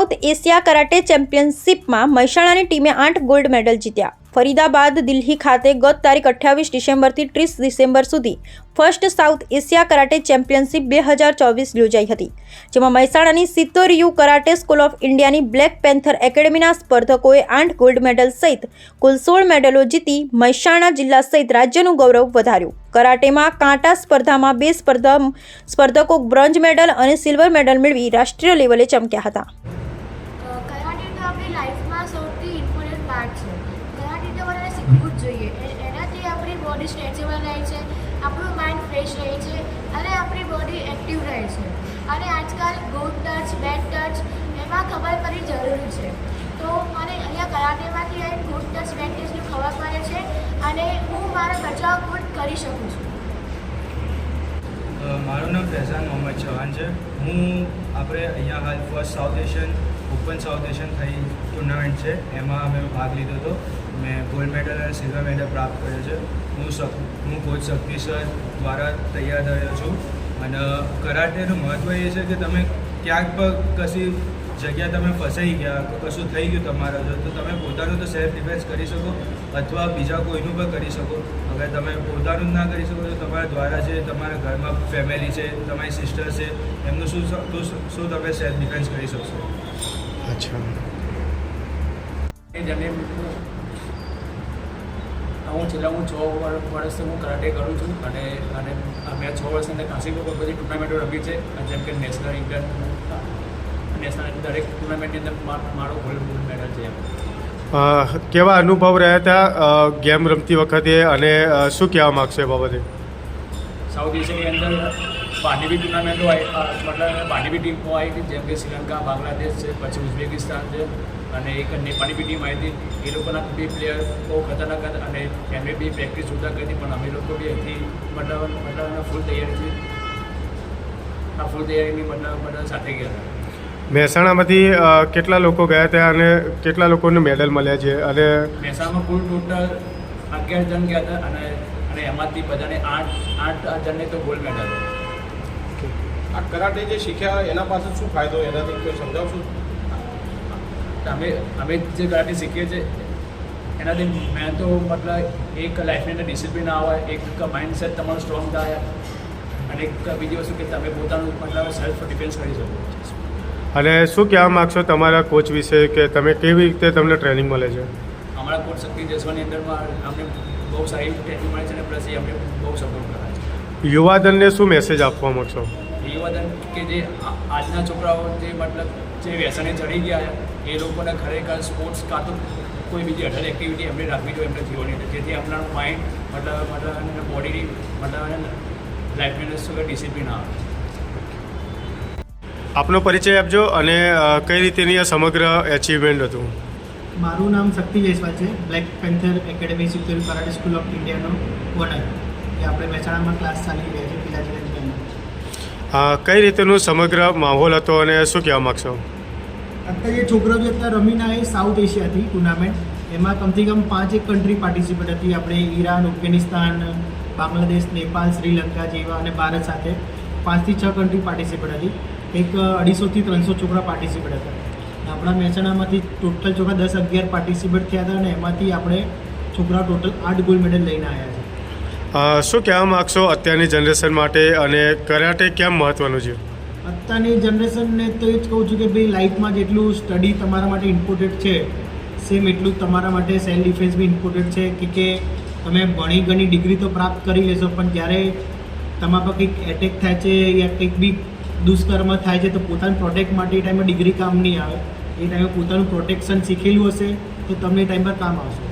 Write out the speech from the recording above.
South Asia karate ચેમ્પિયનશિપમાં મહેસાણાની ટીમે 8 gold medal જીત્યા। ફરીદાબાદ દિલ્હી ખાતે ગત તારીખ 28 ડિસેમ્બરથી 30 ડિસેમ્બર સુધી first south Asia karate championship 2024 યોજાઈ હતી, જેમાં મહેસાણાની સિત્તોરિયુ કરાટે સ્કૂલ ઓફ ઇન્ડિયાની બ્લેક પેન્થર એકેડમીના સ્પર્ધકોએ 8 ગોલ્ડ મેડલ સહિત કુલ 16 મેડલો જીતી મહેસાણા જિલ્લા સહિત રાજ્યનું ગૌરવ વધાર્યું। કરાટેમાં કાંટા સ્પર્ધામાં 2 સ્પર્ધકો બ્રોન્ઝ મેડલ અને સિલ્વર મેડલ મેળવી રાષ્ટ્રીય લેવલે ચમક્યા હતા। કરાટે તો આપણી લાઈફમાં સૌથી ઇમ્પોર્ટન્ટ પાર્ટ છે। કરાટે તો બધાને શીખવું જ જોઈએ। એનાથી આપણી બોડી સ્ટ્રેચેબલ રહે છે, આપણું માઇન્ડ ફ્રેશ રહે છે અને આપણી બોડી એક્ટિવ રહે છે। અને આજકાલ ગુડ ટચ, બેડ ટચ એમાં ખબર પડવી જરૂરી છે। તો મને અહીંયા કરાટેમાંથી આવીને ગુડ ટચ, બેડ ટચનું ખબર પડે છે અને હું મારો બચાવ ખુદ કરી શકું છું। મારું નામ ફૈઝાન મોહમ્મદ ચૌહાણ છે। હું આપણે અહીંયા હાલ first south Asian open south Asian થઈ ટુર્નામેન્ટ છે, એમાં મેં ભાગ લીધો હતો। મેં ગોલ્ડ મેડલ અને સિલ્વર મેડલ પ્રાપ્ત કર્યો છે। હું કોચ શક્તિ સર દ્વારા તૈયાર થયો છું। અને કરાટેનું મહત્ત્વ એ છે કે તમે ક્યાંક પણ કશી જગ્યા તમે ફસાઈ ગયા, કશું થઈ ગયું તમારા તો તમે પોતાનું તો સેલ્ફ ડિફેન્સ કરી શકો અથવા બીજા કોઈનું પણ કરી શકો। અગર તમે પોતાનું જ ના કરી શકો તો તમારા દ્વારા જે તમારા ઘરમાં ફેમિલી છે, તમારી સિસ્ટર છે, એમનું શું તમે સેલ્ફ ડિફેન્સ કરી શકશો। અચ્છા, હું 6 વર્ષથી હું કરાટે કરું છું અને મેં 6 વર્ષની અંદર ખાસી બધી ટુર્નામેન્ટો રમી છે, જેમ કે નેશનલ, ઇન્ટરનેશનલ દરેક ટુર્નામેન્ટની અંદર મારો ગોલ્ડ મેડલ છે। કેવા અનુભવ રહ્યા હતા ગેમ રમતી વખતે અને શું કહેવા માગશો એ બાબતે? સાઉથ એશિયાની અંદર બહારની બી ટુર્નામેન્ટો મતલબ બહારની બી ટીમો આવી હતી, જેમ કે શ્રીલંકા, બાંગ્લાદેશ છે, પછી ઉઝબેકિસ્તાન છે અને એક નેપાળી બી ટીમ આવી હતી। એ લોકોના બી પ્લેયર બહુ ખતરનાક હતા અને એમને બી પ્રેક્ટિસ સુધા કરી હતી, પણ અમે લોકો બી અહીંથી મતલબ ફૂલ તૈયારીથી સાથે ગયા હતા। મહેસાણામાંથી કેટલા લોકો ગયા હતા અને કેટલા લોકોને મેડલ મળ્યા છે? અને મહેસાણામાં કુલ ટોટલ 11 જણ ગયા હતા અને એમાંથી બધાને 8 જણને તો ગોલ્ડ મેડલ। આ કરાટે જે શીખ્યા એના પાછળ શું ફાયદો, એનાથી કોઈ સમજાવશો? અમે જે કરાટે શીખીએ છીએ એનાથી મેં તો મતલબ એક લાઈફની અંદર ડિસિપ્લિન આવે, એક માઇન્ડસેટ તમારું સ્ટ્રોંગ થાય અને એક બીજી વસ્તુ કે તમે પોતાનું મતલબ સેલ્ફ ડિફેન્સ કરી શકો। અને શું કહેવા માગશો તમારા કોચ વિશે કે તમે કેવી રીતે તમને ટ્રેનિંગ મળે છે? અમારા કોચ શક્તિ જસવાની અંદરમાં અમને બહુ સારી ટ્રેનિંગ મળે છે અને પ્લસ એ અમને બહુ સપોર્ટ કરે છે। યુવાધનને શું મેસેજ આપવા માગશો? યુવાધન કે જે આજના છોકરાઓ જે મતલબ જે વ્યસને ચડી ગયા છે એ લોકોને ખરેખર સ્પોર્ટ્સ કાં તો કોઈ બીજી અઢળ એક્ટિવિટી એમને રાખવી જોઈએ એમના જીવનની અંદર, જેથી એમનાનું માઇન્ડ મતલબ બોડીની મતલબ લાઈફની અંદર શું ડિસિપ્લિન આવે। આપનો પરિચય આપજો અને કઈ રીતેની આ સમગ્ર એચિવમેન્ટ હતું? મારું નામ શક્તિ જયસ્વાલ છે, Black Panther Academy Shitoryu karate school of ઇન્ડિયાનો ઓનર, કે આપણે મહેસાણામાં ક્લાસ ચાલી રહ્યા છે પિલાજી। કઈ રીતેનું સમગ્ર માહોલ હતો અને શું કહેવા માગશો? અત્યારે જે છોકરાઓ જે અત્યારે રમીને આવે સાઉથ એશિયાથી ટુર્નામેન્ટ, એમાં કમથી કમ 5 કન્ટ્રી પાર્ટિસિપેટ હતી। આપણે ઈરાન, અફઘાનિસ્તાન, બાંગ્લાદેશ, નેપાળ, શ્રીલંકા જેવા અને ભારત સાથે 5 થી 6 કન્ટ્રી પાર્ટિસિપેટ હતી। એક 250 થી 300 છોકરા પાર્ટિસિપેટ હતા। આપણા મહેસાણામાંથી ટોટલ છોકરા 10-11 પાર્ટિસિપેટ થયા હતા અને એમાંથી આપણે છોકરા ટોટલ 8 ગોલ્ડ મેડલ લઈને આવ્યા છે। શું કહેવા માગશો અત્યારની જનરેશન માટે અને કરાટે કેમ મહત્ત્વનું છે? અત્યારની જનરેશનને તો એ જ કહું છું કે ભાઈ લાઈફમાં જેટલું સ્ટડી તમારા માટે ઇમ્પોર્ટન્ટ છે, સેમ એટલું જ તમારા માટે સેલ્ફ ડિફેન્સ બી ઇમ્પોર્ટન્ટ છે। કે તમે ઘણી ડિગ્રી તો પ્રાપ્ત કરી લેશો, પણ જ્યારે તમારા પર કંઈક એટેક થાય છે યા કંઈક બી દુષ્કર્મ થાય છે તો પોતાનું પ્રોટેક્ટ માટે એ ટાઈમે ડિગ્રી કામ નહીં આવે। એ ટાઈમે પોતાનું પ્રોટેક્શન શીખેલું હશે તો તમને એ ટાઈમ પર કામ આવશે।